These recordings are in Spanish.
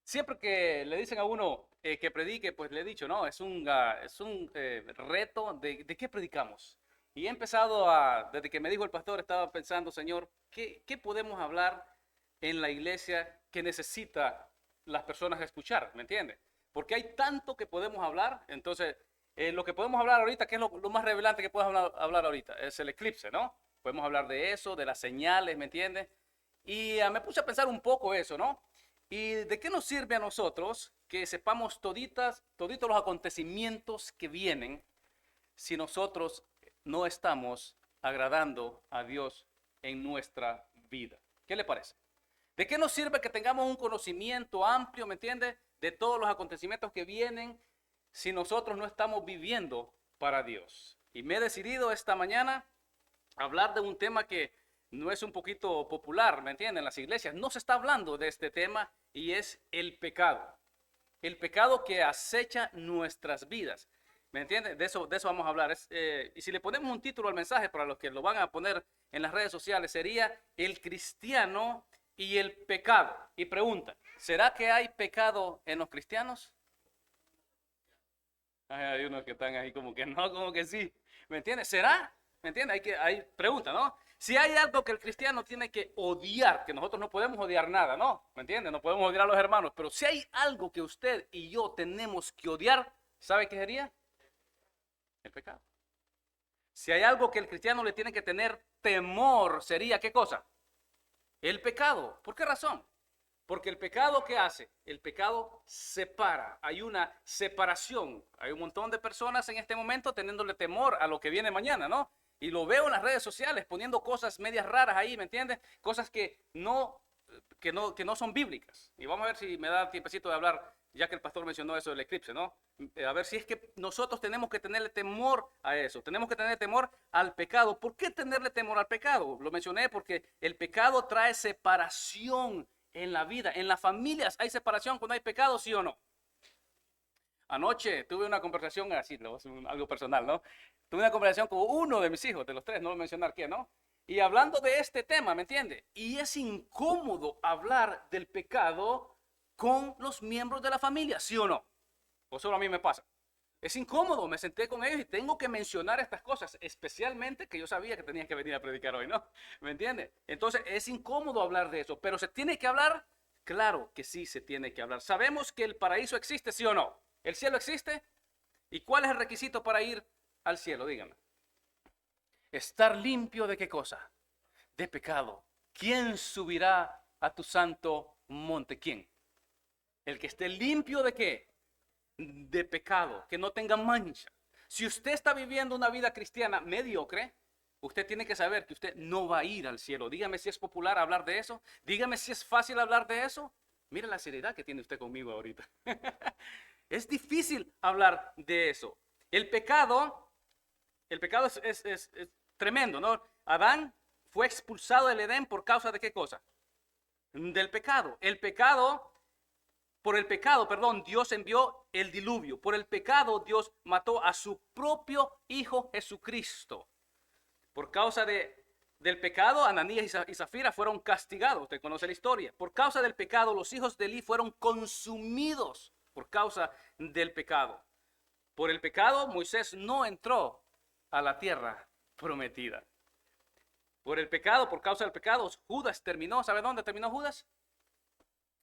Siempre que le dicen a uno que predique, pues le he dicho, no, es un reto de qué predicamos. Y he empezado desde que me dijo el pastor, estaba pensando, Señor, ¿qué podemos hablar en la iglesia que necesita las personas escuchar? ¿Me entiendes? Porque hay tanto que podemos hablar. Entonces, lo que podemos hablar ahorita, que es lo más revelante que podemos hablar ahorita, es el eclipse, ¿no? Podemos hablar de eso, de las señales, ¿me entiendes? Y me puse a pensar un poco eso, ¿no? ¿Y de qué nos sirve a nosotros que sepamos toditos los acontecimientos que vienen si nosotros no estamos agradando a Dios en nuestra vida? ¿Qué le parece? ¿De qué nos sirve que tengamos un conocimiento amplio, me entiende, de todos los acontecimientos que vienen si nosotros no estamos viviendo para Dios? Y me he decidido esta mañana hablar de un tema que no es un poquito popular, ¿me entienden? En las iglesias no se está hablando de este tema y es el pecado. El pecado que acecha nuestras vidas. ¿Me entienden? De eso vamos a hablar. Y si le ponemos un título al mensaje para los que lo van a poner en las redes sociales, sería El cristiano y el pecado. Y pregunta, ¿será que hay pecado en los cristianos? Hay unos que están ahí como que no, como que sí. ¿Me entiendes? ¿Será? ¿Me entiendes? Hay pregunta, ¿no? Si hay algo que el cristiano tiene que odiar, que nosotros no podemos odiar nada, ¿no? ¿Me entiendes? No podemos odiar a los hermanos, pero si hay algo que usted y yo tenemos que odiar, ¿sabe qué sería? El pecado. Si hay algo que el cristiano le tiene que tener temor, sería ¿qué cosa? El pecado. ¿Por qué razón? Porque el pecado, ¿qué hace? El pecado separa. Hay una separación. Hay un montón de personas en este momento teniéndole temor a lo que viene mañana, ¿no? Y lo veo en las redes sociales poniendo cosas medias raras ahí, ¿me entiendes? Cosas que no son bíblicas. Y vamos a ver si me da tiempecito de hablar, ya que el pastor mencionó eso del eclipse, ¿no? A ver si es que nosotros tenemos que tenerle temor a eso. Tenemos que tenerle temor al pecado. ¿Por qué tenerle temor al pecado? Lo mencioné porque el pecado trae separación en la vida. En las familias hay separación cuando hay pecado, ¿sí o no? Anoche tuve una conversación así, algo personal, ¿no? Tuve una conversación con uno de mis hijos, de los tres, no voy a mencionar quién, ¿no? Y hablando de este tema, ¿me entiende? Y es incómodo hablar del pecado con los miembros de la familia, ¿sí o no? O solo a mí me pasa. Es incómodo, me senté con ellos y tengo que mencionar estas cosas, especialmente que yo sabía que tenía que venir a predicar hoy, ¿no? ¿Me entiende? Entonces es incómodo hablar de eso, pero ¿se tiene que hablar? Claro que sí se tiene que hablar. Sabemos que el paraíso existe, ¿sí o no? ¿El cielo existe? ¿Y cuál es el requisito para ir al cielo? Díganme. Estar limpio de qué cosa? De pecado. ¿Quién subirá a tu santo monte? ¿Quién? El que esté limpio de qué? De pecado, que no tenga mancha. Si usted está viviendo una vida cristiana mediocre, usted tiene que saber que usted no va a ir al cielo. Dígame si es popular hablar de eso. Dígame si es fácil hablar de eso. Mire la seriedad que tiene usted conmigo ahorita. Es difícil hablar de eso. El pecado, el pecado es tremendo, ¿no? Adán fue expulsado del Edén por causa de qué cosa? Del pecado. Por el pecado, perdón, Dios envió el diluvio. Por el pecado, Dios mató a su propio Hijo Jesucristo. Por causa del pecado, Ananías y Zafira fueron castigados. Usted conoce la historia. Por causa del pecado, los hijos de Eli fueron consumidos por causa del pecado. Por el pecado, Moisés no entró a la tierra prometida. Por el pecado, por causa del pecado, Judas terminó. ¿Sabe dónde terminó Judas?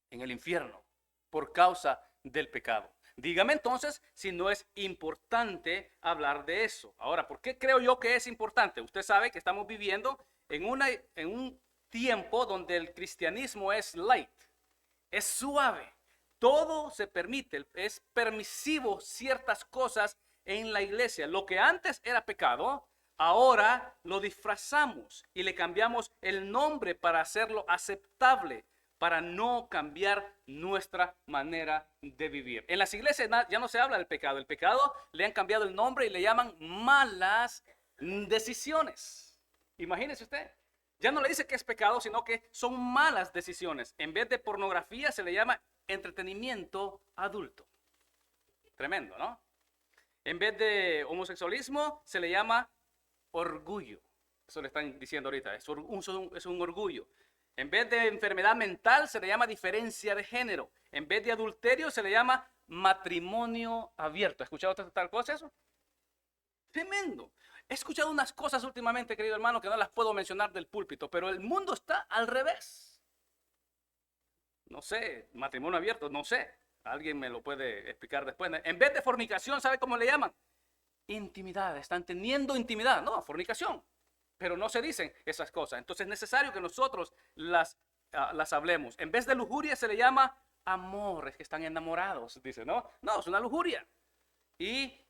En el infierno, por causa del pecado. Dígame entonces si no es importante hablar de eso. Ahora, ¿por qué creo yo que es importante? Usted sabe que estamos viviendo en un tiempo donde el cristianismo es light, es suave. Todo se permite, es permisivo ciertas cosas en la iglesia. Lo que antes era pecado, ahora lo disfrazamos y le cambiamos el nombre para hacerlo aceptable, para no cambiar nuestra manera de vivir. En las iglesias ya no se habla del pecado. El pecado le han cambiado el nombre y le llaman malas decisiones. Imagínese usted. Ya no le dice que es pecado, sino que son malas decisiones. En vez de pornografía se le llama entretenimiento adulto. Tremendo, ¿no? En vez de homosexualismo se le llama orgullo. Eso le están diciendo ahorita. Es un orgullo. En vez de enfermedad mental se le llama diferencia de género. En vez de adulterio se le llama matrimonio abierto. ¿Ha escuchado tal cosa eso? Tremendo. He escuchado unas cosas últimamente, querido hermano, que no las puedo mencionar del púlpito, pero el mundo está al revés. No sé, matrimonio abierto, no sé. Alguien me lo puede explicar después. En vez de fornicación, ¿sabe cómo le llaman? Intimidad. Están teniendo intimidad. No, fornicación. Pero no se dicen esas cosas. Entonces es necesario que nosotros las hablemos. En vez de lujuria se le llama amor. Es que están enamorados, dice, ¿no? No, es una lujuria. Y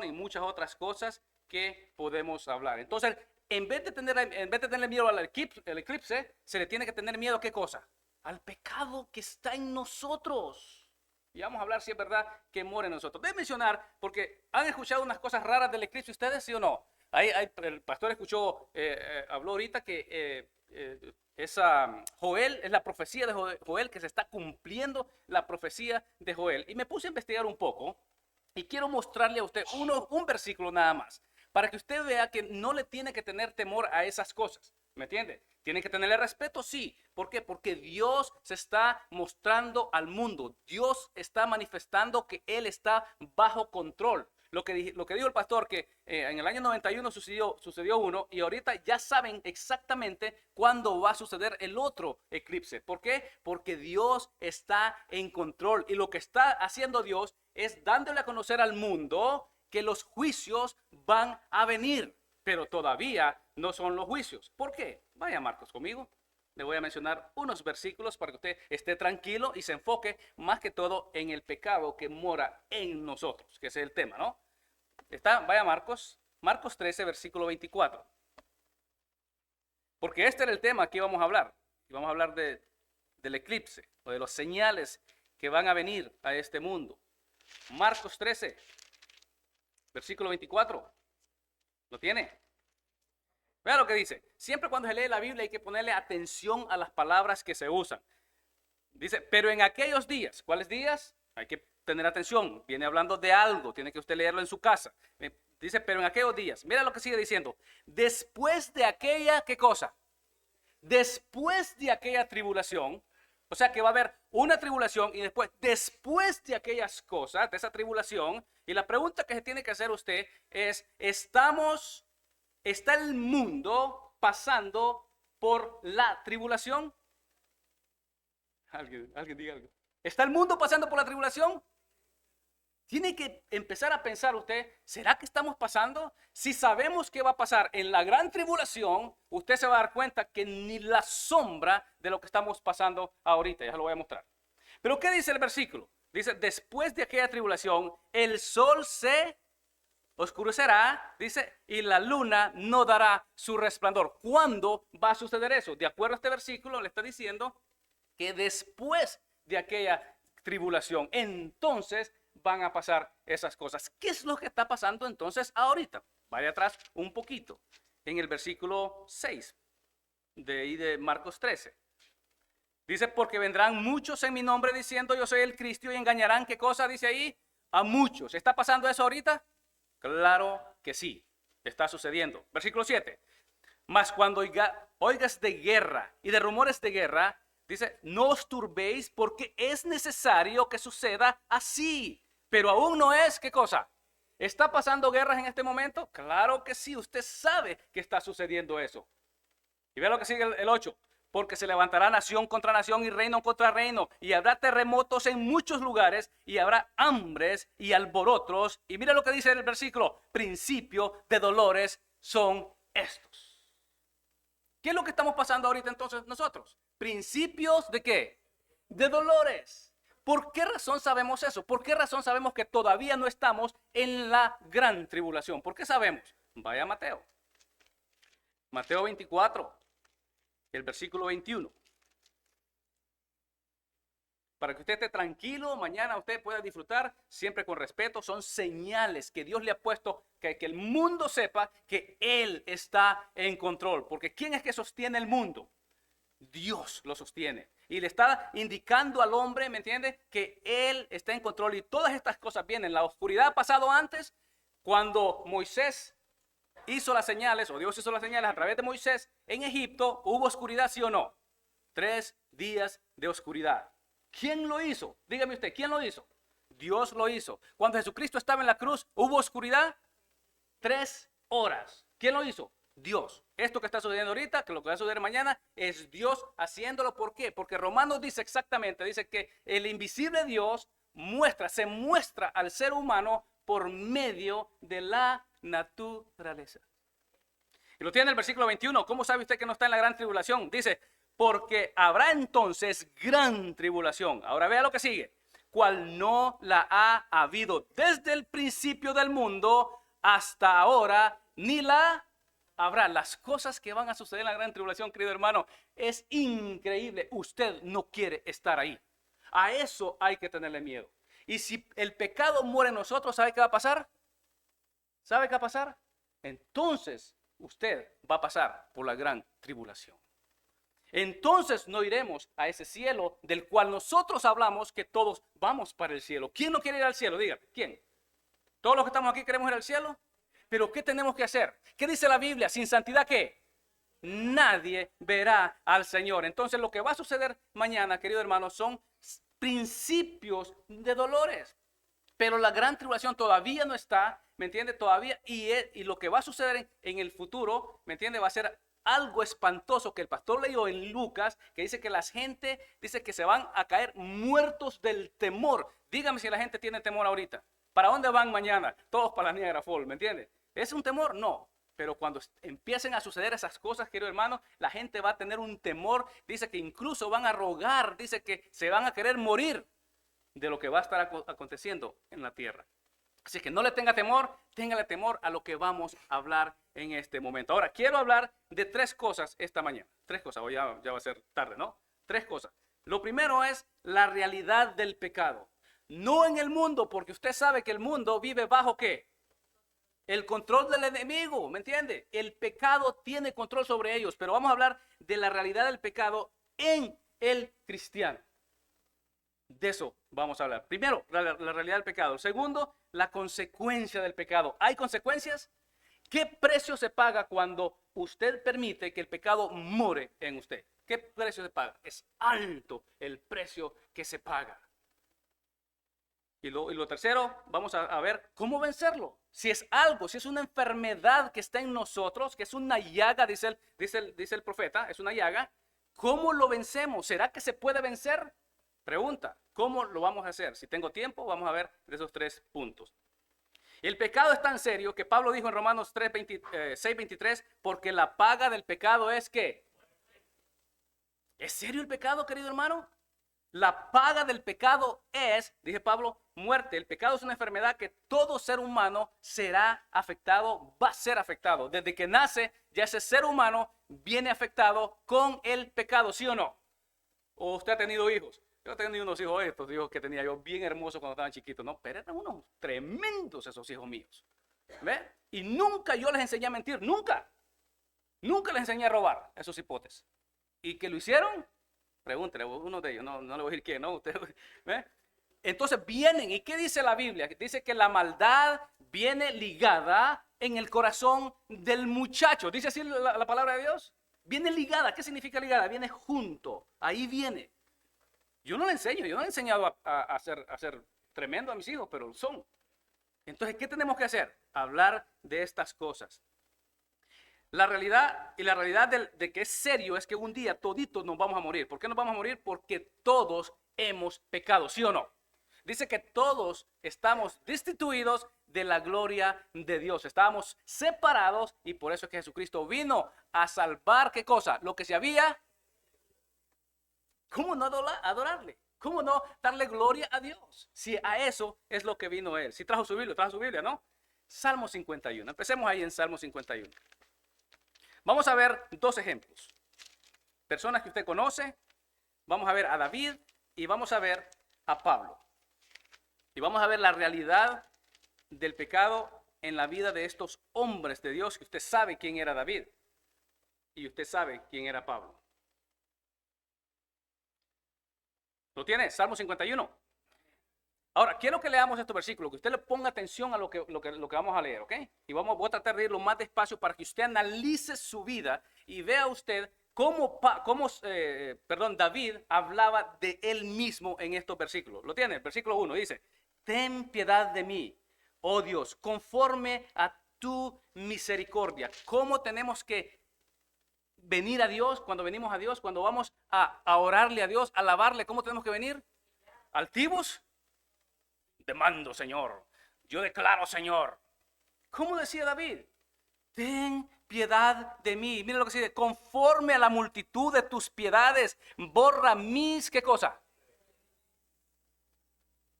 y muchas otras cosas que podemos hablar. Entonces, en vez de tener miedo al eclipse, se le tiene que tener miedo ¿a qué cosa? Al pecado que está en nosotros. Y vamos a hablar si es verdad que muere en nosotros. Debo mencionar, porque han escuchado unas cosas raras del eclipse, ¿ustedes sí o no? El pastor habló ahorita que Joel, es la profecía de Joel, que se está cumpliendo la profecía de Joel. Y me puse a investigar un poco y quiero mostrarle a usted un versículo nada más, para que usted vea que no le tiene que tener temor a esas cosas. ¿Me entiende? Tiene que tenerle respeto, sí. ¿Por qué? Porque Dios se está mostrando al mundo. Dios está manifestando que Él está bajo control. Lo que dijo el pastor, que en el año 91 sucedió uno, y ahorita ya saben exactamente cuándo va a suceder el otro eclipse. ¿Por qué? Porque Dios está en control. Y lo que está haciendo Dios es dándole a conocer al mundo que los juicios van a venir. Pero todavía no son los juicios. ¿Por qué? Vaya Marcos conmigo. Le voy a mencionar unos versículos para que usted esté tranquilo y se enfoque más que todo en el pecado que mora en nosotros, que ese es el tema, ¿no? Vaya Marcos 13, versículo 24. Porque este era el tema que íbamos a hablar. Y vamos a hablar del eclipse o de los señales que van a venir a este mundo. Marcos 13, versículo 24. ¿Lo tiene? Vea lo que dice. Siempre cuando se lee la Biblia hay que ponerle atención a las palabras que se usan. Dice, pero en aquellos días, ¿cuáles días? Hay que tener atención. Viene hablando de algo, tiene que usted leerlo en su casa. Dice, pero en aquellos días. Mira lo que sigue diciendo. Después de aquella, ¿qué cosa? Después de aquella tribulación. O sea que va a haber una tribulación y después de aquellas cosas, de esa tribulación. Y la pregunta que se tiene que hacer usted es, ¿está el mundo pasando por la tribulación? Alguien diga algo. ¿Está el mundo pasando por la tribulación? Tiene que empezar a pensar usted, ¿será que estamos pasando? Si sabemos qué va a pasar en la gran tribulación, usted se va a dar cuenta que ni la sombra de lo que estamos pasando ahorita. Ya se lo voy a mostrar. Pero ¿qué dice el versículo? Dice, después de aquella tribulación, el sol se oscurecerá, dice, y la luna no dará su resplandor. ¿Cuándo va a suceder eso? De acuerdo a este versículo, le está diciendo que después de aquella tribulación, entonces van a pasar esas cosas. ¿Qué es lo que está pasando entonces ahorita? Vaya atrás un poquito, en el versículo 6 de Marcos 13. Dice, porque vendrán muchos en mi nombre diciendo yo soy el Cristo y engañarán, ¿qué cosa dice ahí? A muchos. ¿Está pasando eso ahorita? Claro que sí, está sucediendo. Versículo 7. Mas cuando oigas de guerra y de rumores de guerra, dice, no os turbéis porque es necesario que suceda así. Pero aún no es, ¿qué cosa? ¿Está pasando guerras en este momento? Claro que sí, usted sabe que está sucediendo eso. Y vea lo que sigue el 8. Porque se levantará nación contra nación y reino contra reino. Y habrá terremotos en muchos lugares. Y habrá hambres y alborotos. Y mira lo que dice el versículo. Principio de dolores son estos. ¿Qué es lo que estamos pasando ahorita entonces nosotros? ¿Principios de qué? De dolores. ¿Por qué razón sabemos eso? ¿Por qué razón sabemos que todavía no estamos en la gran tribulación? ¿Por qué sabemos? Vaya a Mateo. Mateo 24. El versículo 21. Para que usted esté tranquilo, mañana usted pueda disfrutar siempre con respeto. Son señales que Dios le ha puesto, que el mundo sepa que Él está en control. Porque ¿quién es que sostiene el mundo? Dios lo sostiene. Y le está indicando al hombre, ¿me entiende? Que Él está en control. Y todas estas cosas vienen. La oscuridad ha pasado antes, cuando Moisés hizo las señales, o Dios hizo las señales a través de Moisés en Egipto. ¿Hubo oscuridad, sí o no? 3 días de oscuridad. ¿Quién lo hizo? Dígame usted, ¿quién lo hizo? Dios lo hizo. Cuando Jesucristo estaba en la cruz, ¿hubo oscuridad? 3 horas. ¿Quién lo hizo? Dios. Esto que está sucediendo ahorita, que lo que va a suceder mañana, es Dios haciéndolo. ¿Por qué? Porque Romanos dice exactamente, dice que el invisible Dios se muestra al ser humano por medio de la naturaleza. Y lo tiene en el versículo 21. ¿Cómo sabe usted que no está en la gran tribulación? Dice, porque habrá entonces gran tribulación. Ahora vea lo que sigue. Cual no la ha habido desde el principio del mundo hasta ahora, ni la habrá. Las cosas que van a suceder en la gran tribulación, querido hermano, es increíble. Usted no quiere estar ahí. A eso hay que tenerle miedo. Y si el pecado muere en nosotros, ¿sabe qué va a pasar? ¿Sabe qué va a pasar? Entonces usted va a pasar por la gran tribulación. Entonces no iremos a ese cielo del cual nosotros hablamos que todos vamos para el cielo. ¿Quién no quiere ir al cielo? Dígame, ¿quién? ¿Todos los que estamos aquí queremos ir al cielo? Pero ¿qué tenemos que hacer? ¿Qué dice la Biblia? Sin santidad, ¿qué? Nadie verá al Señor. Entonces lo que va a suceder mañana, querido hermano, son principios de dolores. Pero la gran tribulación todavía no está, ¿me entiende? Todavía, y lo que va a suceder en el futuro, ¿me entiende? Va a ser algo espantoso que el pastor leyó en Lucas, que dice que la gente, dice que se van a caer muertos del temor. Dígame si la gente tiene temor ahorita. ¿Para dónde van mañana? Todos para la Niagara Falls, ¿me entiende? ¿Es un temor? No. Pero cuando empiecen a suceder esas cosas, querido hermano, la gente va a tener un temor. Dice que incluso van a rogar, dice que se van a querer morir de lo que va a estar aconteciendo en la tierra. Así que no le tenga temor, téngale temor a lo que vamos a hablar en este momento. Ahora, quiero hablar de 3 cosas esta mañana. 3 cosas, hoy ya va a ser tarde, ¿no? 3 cosas. Lo primero es la realidad del pecado. No en el mundo, porque usted sabe que el mundo vive bajo ¿qué? El control del enemigo, ¿me entiende? El pecado tiene control sobre ellos, pero vamos a hablar de la realidad del pecado en el cristiano. De eso vamos a hablar. Primero, la realidad del pecado. Segundo, la consecuencia del pecado. ¿Hay consecuencias? ¿Qué precio se paga cuando usted permite que el pecado more en usted? ¿Qué precio se paga? Es alto el precio que se paga. Y lo tercero, vamos a ver cómo vencerlo. Si es algo, si es una enfermedad que está en nosotros, que es una llaga, dice el profeta, es una llaga, ¿cómo lo vencemos? ¿Será que se puede vencer? Pregunta, ¿cómo lo vamos a hacer? Si tengo tiempo, vamos a ver de esos 3 puntos. El pecado es tan serio que Pablo dijo en Romanos 6:23, porque la paga del pecado es ¿qué? ¿Es serio el pecado, querido hermano? La paga del pecado es, dije Pablo, muerte. El pecado es una enfermedad que todo ser humano será afectado, va a ser afectado. Desde que nace, ya ese ser humano viene afectado con el pecado, ¿sí o no? ¿O usted ha tenido hijos? Yo he tenido unos hijos, estos hijos que tenía yo bien hermosos cuando estaban chiquitos, ¿no? Pero eran unos tremendos esos hijos míos. ¿Ve? Y nunca yo les enseñé a mentir, nunca. Nunca les enseñé a robar esos hipotes. ¿Y que lo hicieron? Pregúntele, uno de ellos, no le voy a decir quién, ¿no? Usted, ¿ve? Entonces vienen, ¿y qué dice la Biblia? Dice que la maldad viene ligada en el corazón del muchacho. ¿Dice así la palabra de Dios? Viene ligada. ¿Qué significa ligada? Viene junto, ahí viene. Yo no le enseño, yo no le he enseñado a ser tremendo a mis hijos, pero son. Entonces, ¿qué tenemos que hacer? Hablar de estas cosas. La realidad de que es serio es que un día toditos nos vamos a morir. ¿Por qué nos vamos a morir? Porque todos hemos pecado, ¿sí o no? Dice que todos estamos destituidos de la gloria de Dios. Estábamos separados y por eso es que Jesucristo vino a salvar, ¿qué cosa? Lo que se había. ¿Cómo no adorarle? ¿Cómo no darle gloria a Dios? Si a eso es lo que vino Él. Si trajo su Biblia, ¿no? Salmo 51. Empecemos ahí en Salmo 51. Vamos a ver 2 ejemplos. Personas que usted conoce. Vamos a ver a David y vamos a ver a Pablo. Y vamos a ver la realidad del pecado en la vida de estos hombres de Dios, que usted sabe quién era David y usted sabe quién era Pablo. ¿Lo tiene? Salmo 51. Ahora, quiero que leamos este versículo, que usted le ponga atención a lo que vamos a leer, ¿ok? Y voy a tratar de ir lo más despacio para que usted analice su vida y vea usted David hablaba de él mismo en estos versículos. Lo tiene, versículo 1 dice, ten piedad de mí, oh Dios, conforme a tu misericordia. ¿Cómo tenemos que venir a Dios? Cuando venimos a Dios, cuando vamos a orarle a Dios, a alabarle, ¿cómo tenemos que venir? ¿Altivos? Demando, Señor. Yo declaro, Señor. ¿Cómo decía David? Ten piedad de mí. Mira lo que dice, conforme a la multitud de tus piedades, borra mis, ¿qué cosa?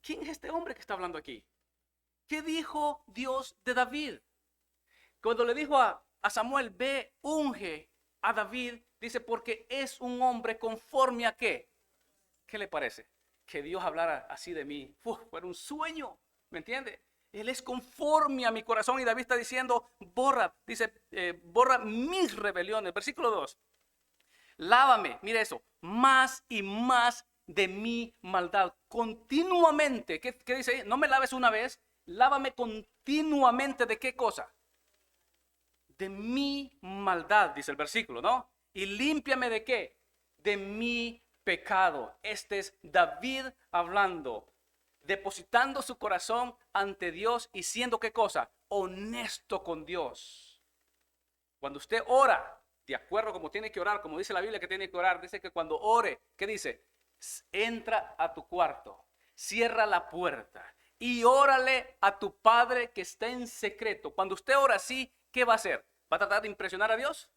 ¿Quién es este hombre que está hablando aquí? ¿Qué dijo Dios de David? Cuando le dijo a Samuel, ve, unge a David, dice, porque es un hombre conforme a ¿qué? ¿Qué le parece? Que Dios hablara así de mí. Fue un sueño, ¿me entiende? Él es conforme a mi corazón y David está diciendo, borra, dice, borra mis rebeliones. Versículo 2. Lávame, mire eso, más y más de mi maldad. Continuamente, ¿qué dice ahí? No me laves una vez, lávame continuamente. ¿De qué cosa? De mi maldad, dice el versículo, ¿no? Y límpiame ¿de qué? De mi pecado. Este es David hablando, depositando su corazón ante Dios y siendo ¿qué cosa? Honesto con Dios. Cuando usted ora, de acuerdo como tiene que orar, como dice la Biblia que tiene que orar, dice que cuando ore, ¿qué dice? Entra a tu cuarto, cierra la puerta y órale a tu Padre que está en secreto. Cuando usted ora así, ¿qué va a hacer? ¿Va a tratar de impresionar a Dios?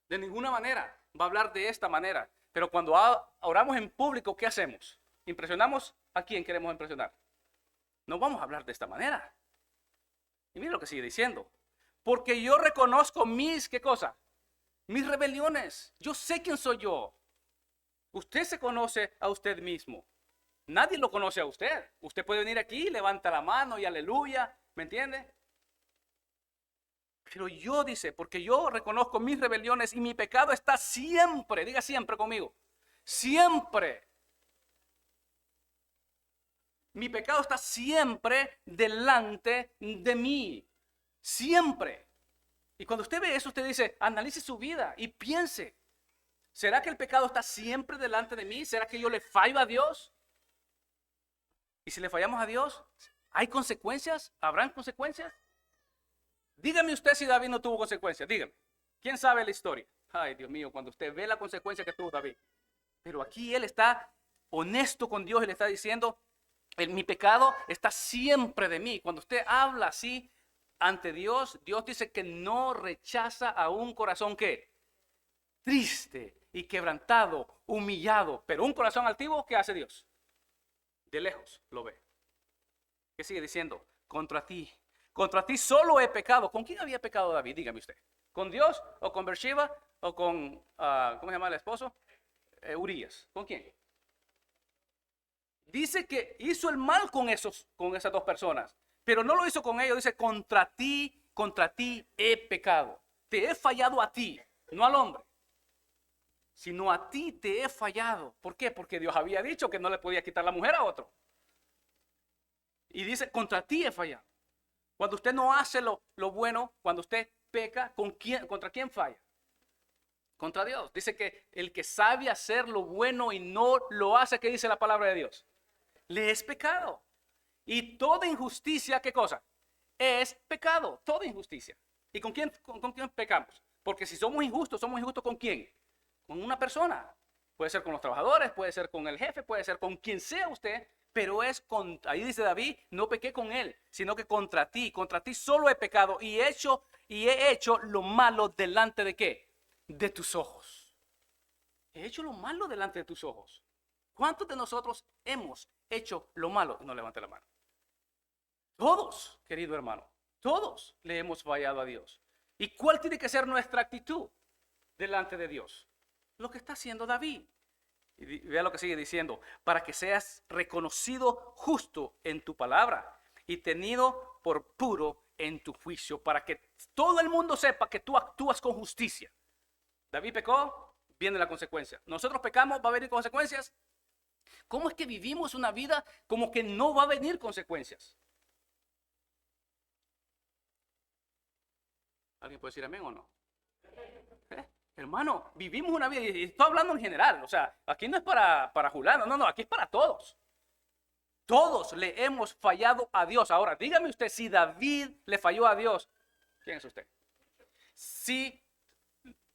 De ninguna manera. Va a hablar de esta manera. Pero cuando oramos en público, ¿qué hacemos? ¿Impresionamos a quién queremos impresionar? No vamos a hablar de esta manera. Y mira lo que sigue diciendo. Porque yo reconozco mis, ¿qué cosa? Mis rebeliones. Yo sé quién soy yo. Usted se conoce a usted mismo. Nadie lo conoce a usted. Usted puede venir aquí, levanta la mano y aleluya. ¿Me entiende? Pero yo, dice, porque yo reconozco mis rebeliones y mi pecado está siempre, diga siempre conmigo, siempre. Mi pecado está siempre delante de mí, siempre. Y cuando usted ve eso, usted dice, analice su vida y piense, ¿será que el pecado está siempre delante de mí? ¿Será que yo le fallo a Dios? Y si le fallamos a Dios, ¿hay consecuencias? ¿Habrán consecuencias? Dígame usted si David no tuvo consecuencias, dígame. ¿Quién sabe la historia? Ay, Dios mío, cuando usted ve la consecuencia que tuvo David. Pero aquí él está honesto con Dios y le está diciendo, mi pecado está siempre de mí. Cuando usted habla así ante Dios, Dios dice que no rechaza a un corazón que triste y quebrantado, humillado. Pero un corazón altivo, ¿qué hace Dios? De lejos lo ve. ¿Qué sigue diciendo? Contra ti solo he pecado. ¿Con quién había pecado David? Dígame usted. ¿Con Dios o con Beersheba o con, ¿cómo se llama el esposo? Urías. ¿Con quién? Dice que hizo el mal con esas dos personas, pero no lo hizo con ellos. Dice, contra ti he pecado. Te he fallado a ti, no al hombre, sino a ti te he fallado. ¿Por qué? Porque Dios había dicho que no le podía quitar la mujer a otro. Y dice, contra ti he fallado. Cuando usted no hace lo bueno, cuando usted peca, ¿contra quién falla? Contra Dios. Dice que el que sabe hacer lo bueno y no lo hace, ¿qué dice la palabra de Dios? Le es pecado. Y toda injusticia, ¿qué cosa? Es pecado, toda injusticia. ¿Y con quién pecamos? Porque si somos injustos ¿con quién? Con una persona. Puede ser con los trabajadores, puede ser con el jefe, puede ser con quien sea usted, pero ahí dice David, no pequé con él, sino que contra ti solo he pecado y he hecho lo malo delante de ¿qué? De tus ojos. He hecho lo malo delante de tus ojos. ¿Cuántos de nosotros hemos hecho lo malo? No levante la mano. Todos, querido hermano, todos le hemos fallado a Dios. ¿Y cuál tiene que ser nuestra actitud delante de Dios? Lo que está haciendo David. Y vea lo que sigue diciendo, para que seas reconocido justo en tu palabra y tenido por puro en tu juicio, para que todo el mundo sepa que tú actúas con justicia. David pecó, viene la consecuencia. Nosotros pecamos, va a venir consecuencias. ¿Cómo es que vivimos una vida como que no va a venir consecuencias? ¿Alguien puede decir amén o no? Hermano, vivimos una vida, y estoy hablando en general, o sea, aquí no es para Julano, no, aquí es para todos. Todos le hemos fallado a Dios. Ahora, dígame usted, si David le falló a Dios, ¿quién es usted? Si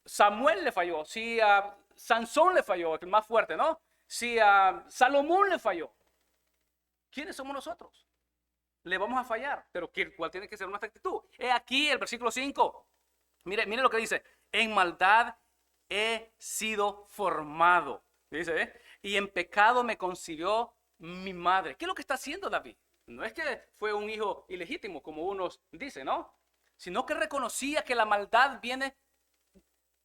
Samuel le falló, si a Sansón le falló, el más fuerte, ¿no? Si a Salomón le falló, ¿quiénes somos nosotros? Le vamos a fallar, pero ¿cuál tiene que ser nuestra actitud? He aquí el versículo 5. Mire lo que dice. En maldad he sido formado. Dice, y en pecado me concibió mi madre. ¿Qué es lo que está haciendo David? No es que fue un hijo ilegítimo, como unos dicen, ¿no? Sino que reconocía que la maldad viene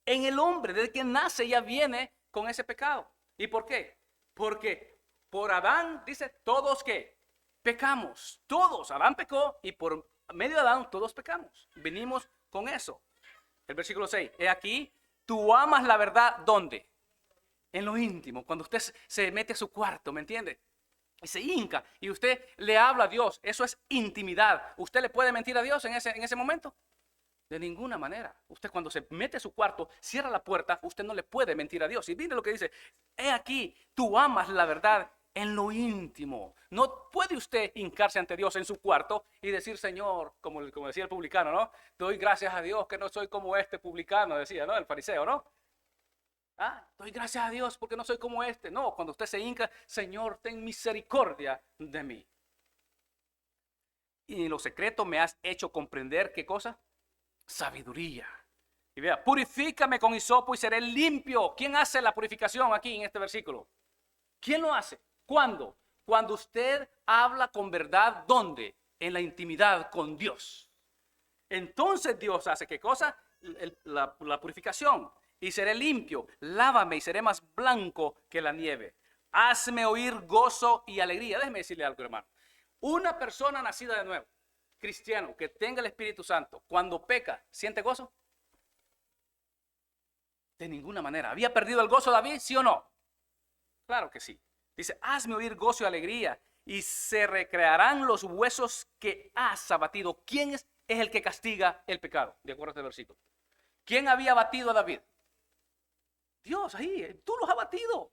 en el hombre. Desde que nace ya viene con ese pecado. ¿Y por qué? Porque por Adán, dice, todos que pecamos. Todos. Adán pecó y por medio de Adán todos pecamos. Venimos con eso. El versículo 6. He aquí, tú amas la verdad, ¿dónde? En lo íntimo. Cuando usted se mete a su cuarto, ¿me entiende? Y se hinca y usted le habla a Dios. Eso es intimidad. ¿Usted le puede mentir a Dios en ese momento? De ninguna manera. Usted cuando se mete a su cuarto, cierra la puerta, usted no le puede mentir a Dios. Y mire lo que dice. He aquí, tú amas la verdad en lo íntimo. No puede usted hincarse ante Dios en su cuarto y decir, Señor, como decía el publicano, ¿no? Doy gracias a Dios que no soy como este publicano, decía, ¿no? El fariseo, ¿no? Doy gracias a Dios porque no soy como este. No, cuando usted se hinca, Señor, ten misericordia de mí. Y en lo secreto me has hecho comprender, ¿qué cosa? Sabiduría. Y vea, purifícame con hisopo y seré limpio. ¿Quién hace la purificación aquí en este versículo? ¿Quién lo hace? ¿Cuándo? Cuando usted habla con verdad, ¿dónde? En la intimidad con Dios. Entonces Dios hace, ¿qué cosa? La purificación. Y seré limpio, lávame y seré más blanco que la nieve. Hazme oír gozo y alegría. Déjeme decirle algo, hermano. Una persona nacida de nuevo, cristiano, que tenga el Espíritu Santo, cuando peca, ¿siente gozo? De ninguna manera. ¿Había perdido el gozo David, sí o no? Claro que sí. Dice, hazme oír gozo y alegría y se recrearán los huesos que has abatido. ¿Quién es el que castiga el pecado? De acuerdo a este versículo. ¿Quién había abatido a David? Dios, ahí, tú los has abatido.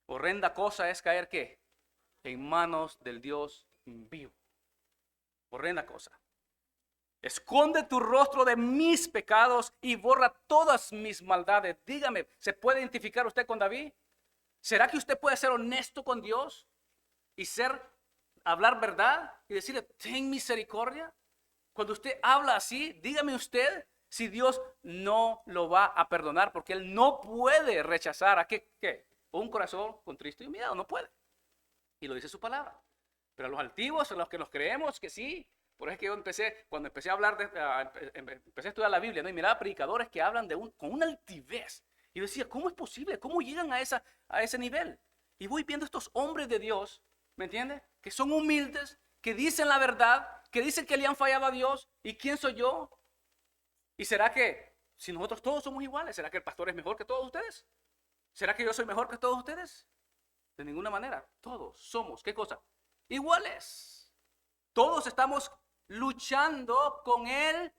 Horrenda cosa es caer, ¿qué? En manos del Dios vivo. Horrenda cosa. Esconde tu rostro de mis pecados y borra todas mis maldades. Dígame, ¿se puede identificar usted con David? ¿Será que usted puede ser honesto con Dios y hablar verdad y decirle, ten misericordia? Cuando usted habla así, dígame usted si Dios no lo va a perdonar, porque Él no puede rechazar a ¿qué? Un corazón contristo y humillado, no puede. Y lo dice su palabra. Pero a los altivos, a los que nos creemos que sí. Por eso es que yo cuando empecé a hablar, empecé a estudiar la Biblia, ¿no? Y miraba predicadores que hablan con una altivez. Y yo decía, ¿cómo es posible? ¿Cómo llegan a ese nivel? Y voy viendo estos hombres de Dios, ¿me entiende? Que son humildes, que dicen la verdad, que dicen que le han fallado a Dios. ¿Y quién soy yo? ¿Y será que si nosotros todos somos iguales, será que el pastor es mejor que todos ustedes? ¿Será que yo soy mejor que todos ustedes? De ninguna manera. Todos somos, ¿qué cosa? Iguales. Todos estamos luchando con el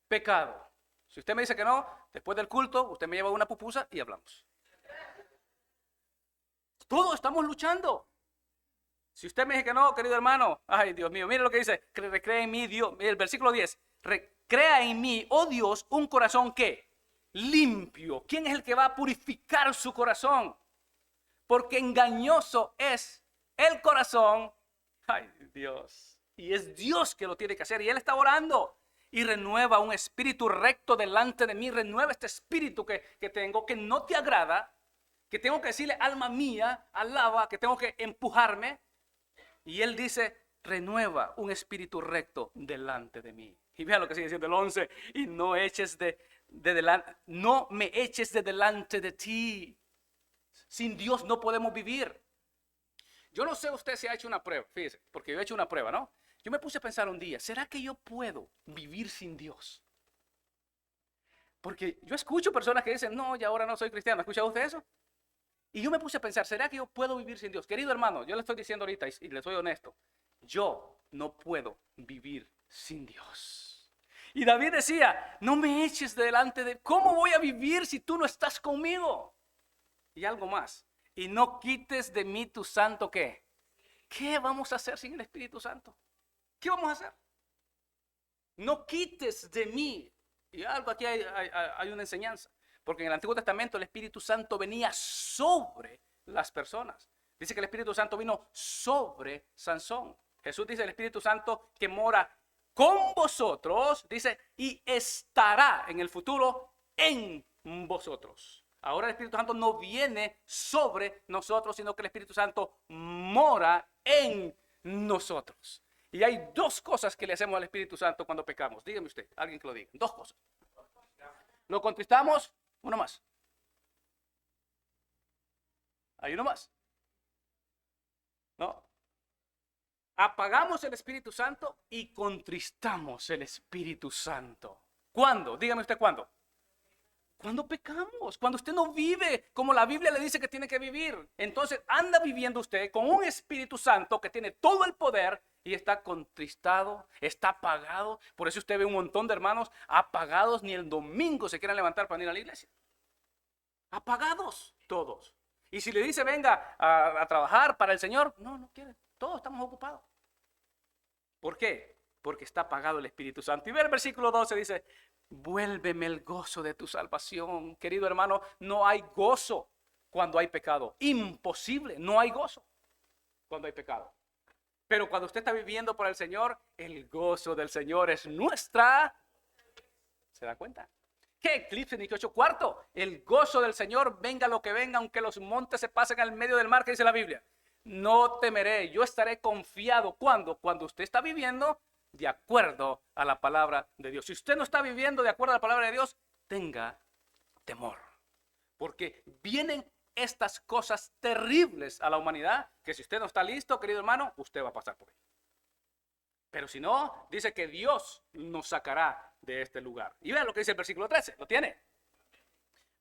pecado. Si usted me dice que no, después del culto, usted me lleva una pupusa y hablamos. Todos estamos luchando. Si usted me dice que no, querido hermano, ay Dios mío, mire lo que dice, recrea en mí Dios, el versículo 10, recrea en mí, oh Dios, un corazón que limpio. ¿Quién es el que va a purificar su corazón? Porque engañoso es el corazón, ay Dios, y es Dios que lo tiene que hacer, y Él está orando. Y renueva un espíritu recto delante de mí. Renueva este espíritu que tengo, que no te agrada, que tengo que decirle, alma mía, alaba, que tengo que empujarme. Y Él dice, renueva un espíritu recto delante de mí. Y vea lo que sigue diciendo el 11. Y no me eches de delante de ti. Sin Dios no podemos vivir. Yo no sé usted si ha hecho una prueba, fíjese, porque yo he hecho una prueba, ¿no? Yo me puse a pensar un día, ¿será que yo puedo vivir sin Dios? Porque yo escucho personas que dicen, no, ya ahora no soy cristiano. ¿Ha escuchado usted eso? Y yo me puse a pensar, ¿será que yo puedo vivir sin Dios? Querido hermano, yo le estoy diciendo ahorita y le soy honesto, yo no puedo vivir sin Dios. Y David decía, no me eches delante de... ¿Cómo voy a vivir si tú no estás conmigo? Y algo más. Y no quites de mí tu santo, ¿qué? ¿Qué vamos a hacer sin el Espíritu Santo? ¿Qué vamos a hacer? No quites de mí. Y algo aquí hay una enseñanza. Porque en el Antiguo Testamento el Espíritu Santo venía sobre las personas. Dice que el Espíritu Santo vino sobre Sansón. Jesús dice el Espíritu Santo que mora con vosotros, dice, y estará en el futuro en vosotros. Ahora el Espíritu Santo no viene sobre nosotros, sino que el Espíritu Santo mora en nosotros. Y hay dos cosas que le hacemos al Espíritu Santo cuando pecamos. Dígame usted, alguien que lo diga. Dos cosas. Lo contristamos, uno más. Hay uno más. ¿No? Apagamos el Espíritu Santo y contristamos el Espíritu Santo. ¿Cuándo? Dígame usted cuándo. Cuando pecamos, cuando usted no vive como la Biblia le dice que tiene que vivir. Entonces anda viviendo usted con un Espíritu Santo que tiene todo el poder y está contristado, está apagado. Por eso usted ve un montón de hermanos apagados, ni el domingo se quieren levantar para ir a la iglesia. Apagados todos. Y si le dice venga a trabajar para el Señor, no quiere. Todos estamos ocupados. ¿Por qué? Porque está apagado el Espíritu Santo. Y ve el versículo 12, dice, vuélveme el gozo de tu salvación. Querido hermano, no hay gozo cuando hay pecado. Imposible, no hay gozo cuando hay pecado. Pero cuando usted está viviendo por el Señor, el gozo del Señor es nuestra. ¿Se da cuenta? ¿Qué? Eclipse 18:4. El gozo del Señor, venga lo que venga, aunque los montes se pasen al medio del mar, que dice la Biblia. No temeré, yo estaré confiado. ¿Cuándo? Cuando usted está viviendo de acuerdo a la palabra de Dios. Si usted no está viviendo de acuerdo a la palabra de Dios, tenga temor. Porque vienen estas cosas terribles a la humanidad, que si usted no está listo, querido hermano, usted va a pasar por ahí. Pero si no, dice que Dios nos sacará de este lugar. Y vean lo que dice el versículo 13, ¿lo tiene?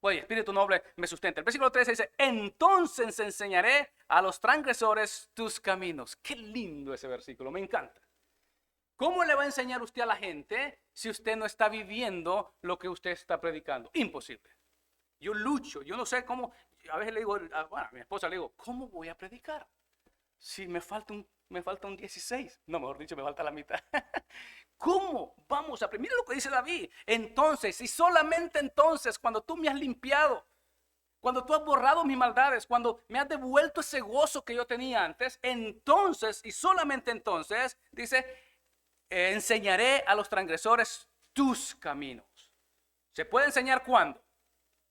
Oye, Espíritu noble me sustenta. El versículo 13 dice, entonces enseñaré a los transgresores tus caminos. Qué lindo ese versículo, me encanta. ¿Cómo le va a enseñar usted a la gente si usted no está viviendo lo que usted está predicando? Imposible. Yo lucho, yo no sé cómo, a veces le digo, a mi esposa le digo, ¿cómo voy a predicar? Si me falta un 16, no, mejor dicho, me falta la mitad. ¿Cómo vamos a aprender? Mira lo que dice David. Entonces, y solamente entonces, cuando tú me has limpiado, cuando tú has borrado mis maldades, cuando me has devuelto ese gozo que yo tenía antes, entonces, y solamente entonces, dice, enseñaré a los transgresores tus caminos. ¿Se puede enseñar cuándo?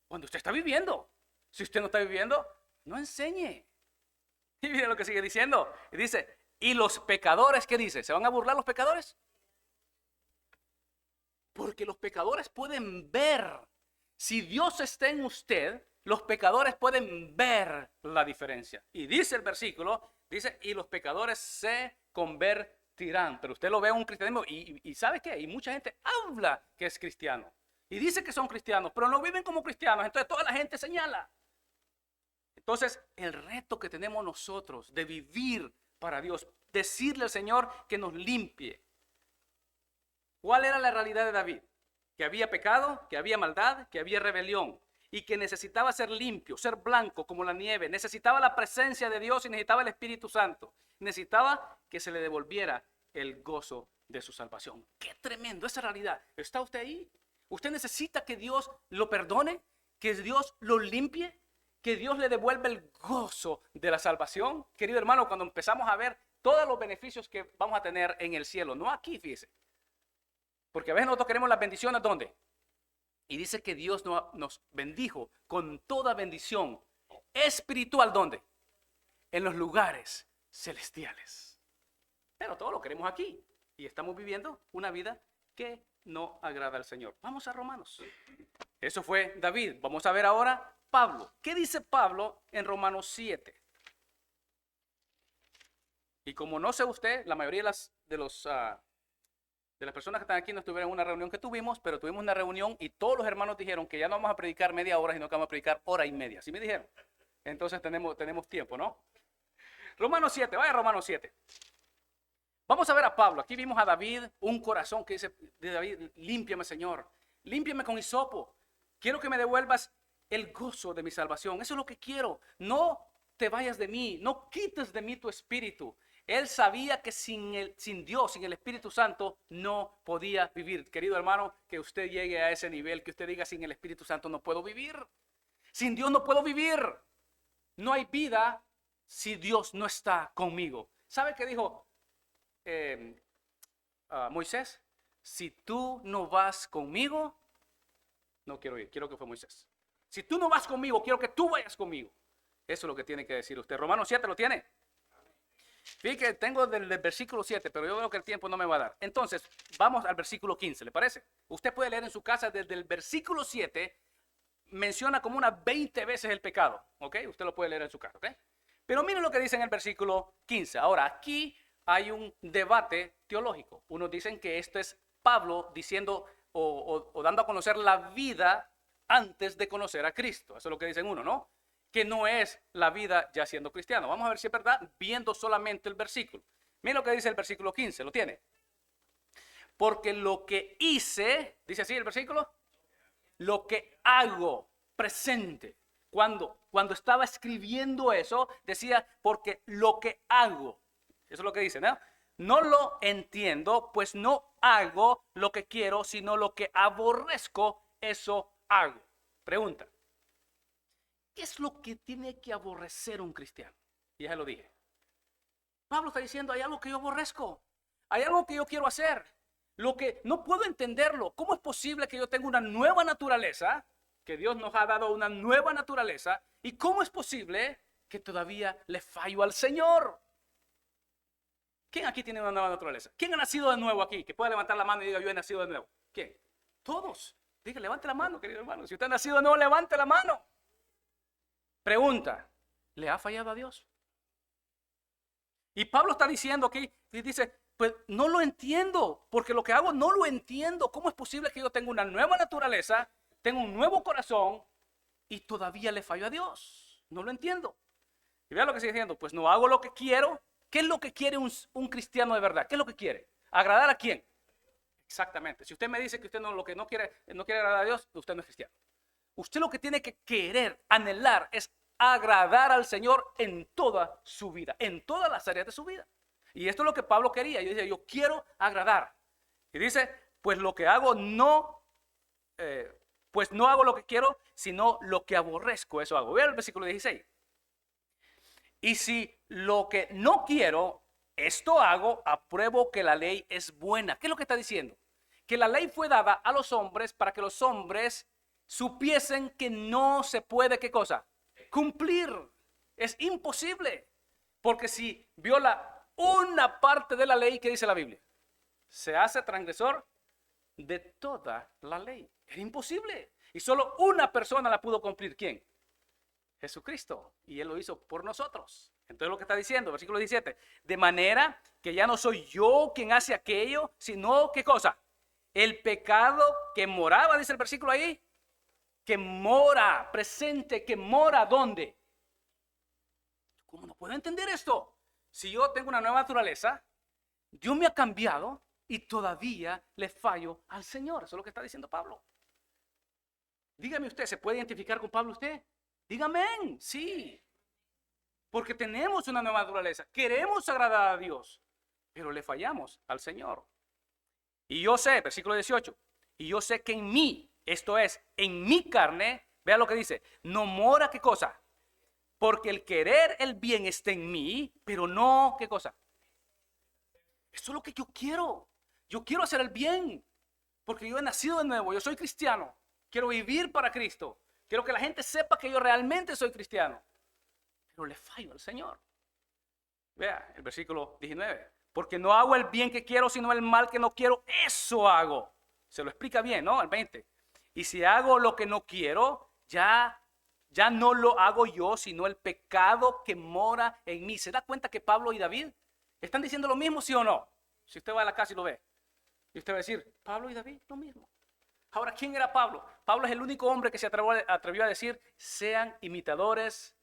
Cuando usted está viviendo. Si usted no está viviendo, no enseñe. Y mire lo que sigue diciendo. Y dice, ¿y los pecadores qué dice? ¿Se van a burlar los pecadores? Porque los pecadores pueden ver. Si Dios está en usted, los pecadores pueden ver la diferencia. Y dice el versículo, dice, y los pecadores se convertirán. Pero usted lo ve en un cristianismo y ¿sabe qué? Y mucha gente habla que es cristiano. Y dice que son cristianos, pero no viven como cristianos. Entonces toda la gente señala. Entonces, el reto que tenemos nosotros de vivir para Dios, decirle al Señor que nos limpie. ¿Cuál era la realidad de David? Que había pecado, que había maldad, que había rebelión y que necesitaba ser limpio, ser blanco como la nieve. Necesitaba la presencia de Dios y necesitaba el Espíritu Santo. Necesitaba que se le devolviera el gozo de su salvación. ¡Qué tremendo esa realidad! ¿Está usted ahí? ¿Usted necesita que Dios lo perdone? ¿Que Dios lo limpie? ¿Que Dios le devuelva el gozo de la salvación? Querido hermano, cuando empezamos a ver todos los beneficios que vamos a tener en el cielo, no aquí, fíjese. Porque a veces nosotros queremos las bendiciones, ¿dónde? Y dice que Dios nos bendijo con toda bendición espiritual, ¿dónde? En los lugares celestiales. Pero todo lo queremos aquí. Y estamos viviendo una vida que no agrada al Señor. Vamos a Romanos. Eso fue David. Vamos a ver ahora Pablo. ¿Qué dice Pablo en Romanos 7? Y como no sé usted, la mayoría de las personas que están aquí no estuvieron en una reunión que tuvimos, pero tuvimos una reunión y todos los hermanos dijeron que ya no vamos a predicar media hora, sino que vamos a predicar hora y media. ¿Sí me dijeron? Entonces tenemos tiempo, ¿no? Romanos 7, vaya a Romanos 7. Vamos a ver a Pablo. Aquí vimos a David, un corazón que dice de David: límpiame, Señor, límpiame con hisopo. Quiero que me devuelvas el gozo de mi salvación. Eso es lo que quiero. No te vayas de mí, no quites de mí tu espíritu. Él sabía que sin Dios, sin el Espíritu Santo, no podía vivir. Querido hermano, que usted llegue a ese nivel, que usted diga: sin el Espíritu Santo no puedo vivir. Sin Dios no puedo vivir. No hay vida si Dios no está conmigo. ¿Sabe qué dijo Moisés? Si tú no vas conmigo, no quiero ir. Quiero que fue Moisés. Si tú no vas conmigo, quiero que tú vayas conmigo. Eso es lo que tiene que decir usted. Romanos 7 lo tiene. Fíjate que tengo del versículo 7, pero yo veo que el tiempo no me va a dar. Entonces, vamos al versículo 15, ¿le parece? Usted puede leer en su casa desde el versículo 7, menciona como unas 20 veces el pecado, ¿ok? Usted lo puede leer en su casa, ¿ok? Pero miren lo que dice en el versículo 15. Ahora, aquí hay un debate teológico. Unos dicen que esto es Pablo diciendo o dando a conocer la vida antes de conocer a Cristo. Eso es lo que dicen uno, ¿no? Que no es la vida ya siendo cristiano. Vamos a ver si es verdad viendo solamente el versículo. Miren lo que dice el versículo 15, ¿lo tiene? Porque lo que hice, dice así el versículo, lo que hago presente. Cuando estaba escribiendo eso, decía: porque lo que hago, eso es lo que dice, ¿no? No lo entiendo, pues no hago lo que quiero, sino lo que aborrezco, eso hago. Pregunta: ¿qué es lo que tiene que aborrecer un cristiano? Y ya se lo dije. Pablo está diciendo: hay algo que yo aborrezco, hay algo que yo quiero hacer, lo que no puedo entenderlo. ¿Cómo es posible que yo tenga una nueva naturaleza? Que Dios nos ha dado una nueva naturaleza. ¿Y cómo es posible que todavía le fallo al Señor? ¿Quién aquí tiene una nueva naturaleza? ¿Quién ha nacido de nuevo aquí? Que pueda levantar la mano y diga: yo he nacido de nuevo. ¿Quién? Todos. Diga: levante la mano, querido hermano. Si usted ha nacido de nuevo, levante la mano. Pregunta: ¿le ha fallado a Dios? Y Pablo está diciendo aquí, y dice: pues no lo entiendo, porque lo que hago no lo entiendo. ¿Cómo es posible que yo tenga una nueva naturaleza, tengo un nuevo corazón y todavía le fallo a Dios? No lo entiendo. Y vea lo que sigue diciendo: pues no hago lo que quiero. ¿Qué es lo que quiere un cristiano de verdad? ¿Qué es lo que quiere? ¿Agradar a quién? Exactamente. Si usted me dice que usted lo que no quiere agradar a Dios, usted no es cristiano. Usted lo que tiene que querer, anhelar, es agradar al Señor en toda su vida, en todas las áreas de su vida. Y esto es lo que Pablo quería. Yo decía: yo quiero agradar. Y dice: pues lo que hago pues no hago lo que quiero, sino lo que aborrezco, eso hago. Vea el versículo 16. Y si lo que no quiero, esto hago, apruebo que la ley es buena. ¿Qué es lo que está diciendo? Que la ley fue dada a los hombres para que los hombres supiesen que no se puede, ¿qué cosa? Cumplir. Es imposible. Porque si viola una parte de la ley, ¿qué dice la Biblia? Se hace transgresor de toda la ley. Era imposible. Y solo una persona la pudo cumplir. ¿Quién? Jesucristo. Y Él lo hizo por nosotros. Entonces lo que está diciendo, versículo 17. De manera que ya no soy yo quien hace aquello, sino, ¿qué cosa? El pecado que moraba, dice el versículo ahí. Que mora, presente, que mora, ¿dónde? ¿Cómo no puedo entender esto? Si yo tengo una nueva naturaleza, Dios me ha cambiado y todavía le fallo al Señor. Eso es lo que está diciendo Pablo. Dígame usted, ¿se puede identificar con Pablo usted? Dígame, sí. Porque tenemos una nueva naturaleza. Queremos agradar a Dios, pero le fallamos al Señor. Y yo sé, versículo 18, y yo sé que en mí, esto es, en mi carne, vea lo que dice, no mora, ¿qué cosa? Porque el querer el bien está en mí, pero no, ¿qué cosa? Esto es lo que yo quiero. Yo quiero hacer el bien, porque yo he nacido de nuevo, yo soy cristiano. Quiero vivir para Cristo. Quiero que la gente sepa que yo realmente soy cristiano. Pero le fallo al Señor. Vea el versículo 19. Porque no hago el bien que quiero, sino el mal que no quiero, eso hago. Se lo explica bien, ¿no? El 20. Y si hago lo que no quiero, ya no lo hago yo, sino el pecado que mora en mí. ¿Se da cuenta que Pablo y David están diciendo lo mismo, sí o no? Si usted va a la casa y lo ve, y usted va a decir: Pablo y David, lo mismo. Ahora, ¿quién era Pablo? Pablo es el único hombre que se atrevió a decir: sean imitadores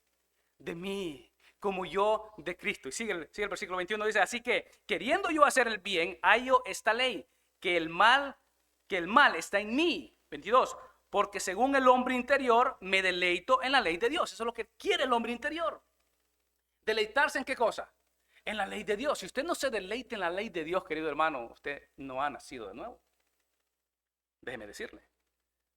de mí, como yo de Cristo. Y sigue el versículo 21, dice, así que queriendo yo hacer el bien, hallo esta ley, que el mal está en mí. 22, porque según el hombre interior me deleito en la ley de Dios. Eso es lo que quiere el hombre interior. ¿Deleitarse en qué cosa? En la ley de Dios. Si usted no se deleita en la ley de Dios, querido hermano, usted no ha nacido de nuevo. Déjeme decirle.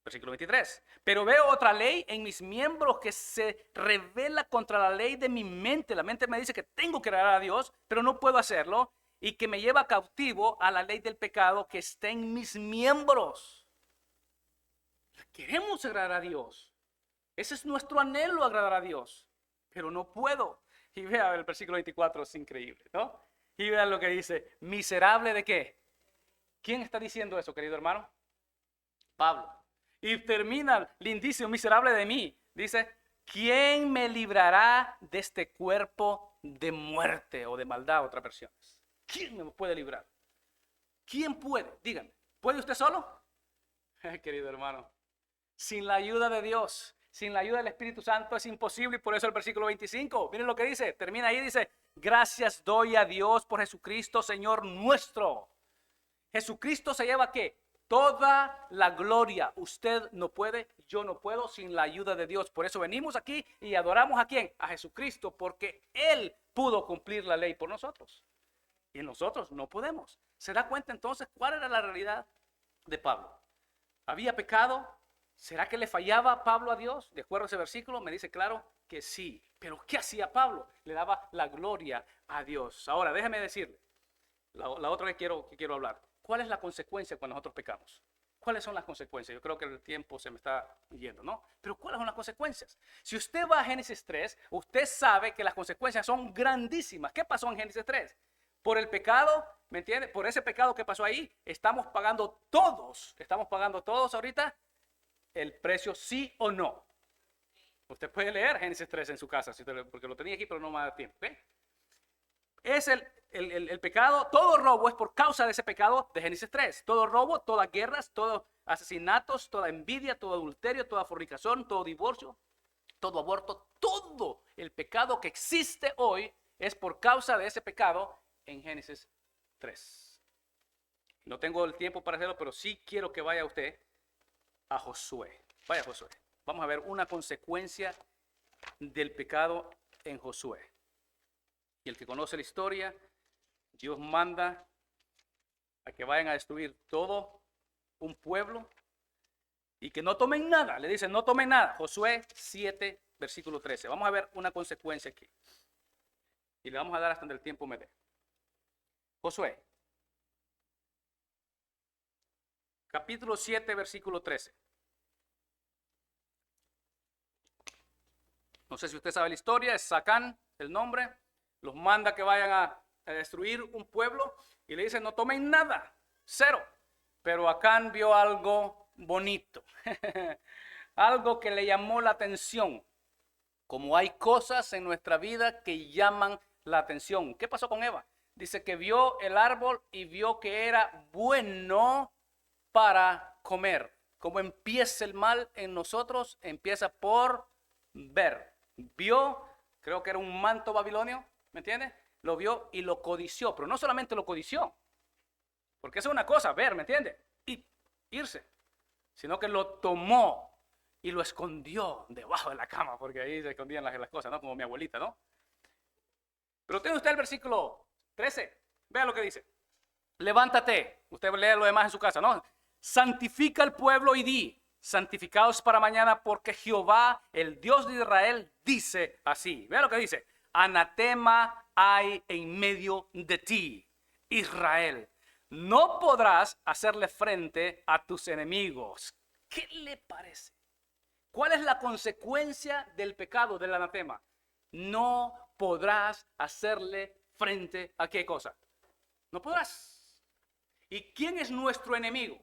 Versículo 23. Pero veo otra ley en mis miembros que se revela contra la ley de mi mente. La mente me dice que tengo que agradar a Dios, pero no puedo hacerlo. Y que me lleva cautivo a la ley del pecado que está en mis miembros. Queremos agradar a Dios. Ese es nuestro anhelo, agradar a Dios. Pero no puedo. Y vea el versículo 24, es increíble, ¿no? Y vea lo que dice. ¿Miserable de qué? ¿Quién está diciendo eso, querido hermano? Pablo. Y termina lindísimo, miserable de mí. Dice, ¿quién me librará de este cuerpo de muerte o de maldad? Otras versiones. ¿Quién me puede librar? ¿Quién puede? Díganme. ¿Puede usted solo? Querido hermano, sin la ayuda de Dios, sin la ayuda del Espíritu Santo es imposible. Y por eso el versículo 25, miren lo que dice, termina ahí, dice, gracias doy a Dios por Jesucristo, Señor nuestro. Jesucristo se lleva ¿qué? Toda la gloria. Usted no puede, yo no puedo sin la ayuda de Dios. Por eso venimos aquí y adoramos ¿a quién? A Jesucristo, porque Él pudo cumplir la ley por nosotros. Y nosotros no podemos. ¿Se da cuenta entonces cuál era la realidad de Pablo? ¿Había pecado? ¿Será que le fallaba Pablo a Dios? De acuerdo a ese versículo, me dice claro que sí. Pero ¿qué hacía Pablo? Le daba la gloria a Dios. Ahora, déjeme decirle, la otra que quiero hablar. ¿Cuál es la consecuencia cuando nosotros pecamos? ¿Cuáles son las consecuencias? Yo creo que el tiempo se me está yendo, ¿no? Pero ¿cuáles son las consecuencias? Si usted va a Génesis 3, usted sabe que las consecuencias son grandísimas. ¿Qué pasó en Génesis 3? Por el pecado, ¿me entiende? Por ese pecado que pasó ahí, estamos pagando todos ahorita el precio, sí o no. Usted puede leer Génesis 3 en su casa, porque lo tenía aquí, pero no me da tiempo. ¿Okay? Es el pecado, todo robo es por causa de ese pecado de Génesis 3. Todo robo, todas guerras, todos asesinatos, toda envidia, todo adulterio, toda fornicación, todo divorcio, todo aborto, todo el pecado que existe hoy es por causa de ese pecado en Génesis 3. No tengo el tiempo para hacerlo, pero sí quiero que vaya usted a Josué. Vaya Josué. Vamos a ver una consecuencia del pecado en Josué. Y el que conoce la historia, Dios manda a que vayan a destruir todo un pueblo y que no tomen nada. Le dicen, no tomen nada. Josué 7, versículo 13. Vamos a ver una consecuencia aquí. Y le vamos a dar hasta donde el tiempo me dé. Josué, capítulo 7, versículo 13. No sé si usted sabe la historia, es Sacán, el nombre. Los manda que vayan a destruir un pueblo y le dicen no tomen nada, cero. Pero Acán vio algo bonito, algo que le llamó la atención. Como hay cosas en nuestra vida que llaman la atención. ¿Qué pasó con Eva? Dice que vio el árbol y vio que era bueno para comer. Como empieza el mal en nosotros, empieza por ver. Vio, creo que era un manto babilonio, ¿me entiendes? Lo vio y lo codició, pero no solamente lo codició, porque eso es una cosa, ver, ¿me entiendes? Y irse, sino que lo tomó y lo escondió debajo de la cama, porque ahí se escondían las cosas, ¿no? Como mi abuelita, ¿no? Pero tiene usted el versículo 13, vea lo que dice. Levántate, usted lee lo demás en su casa, ¿no? Santifica al pueblo y di, santificaos para mañana porque Jehová, el Dios de Israel, dice así. Vea lo que dice. Anatema hay en medio de ti, Israel. No podrás hacerle frente a tus enemigos. ¿Qué le parece? ¿Cuál es la consecuencia del pecado del anatema? No podrás hacerle frente a qué cosa. No podrás. ¿Y quién es nuestro enemigo?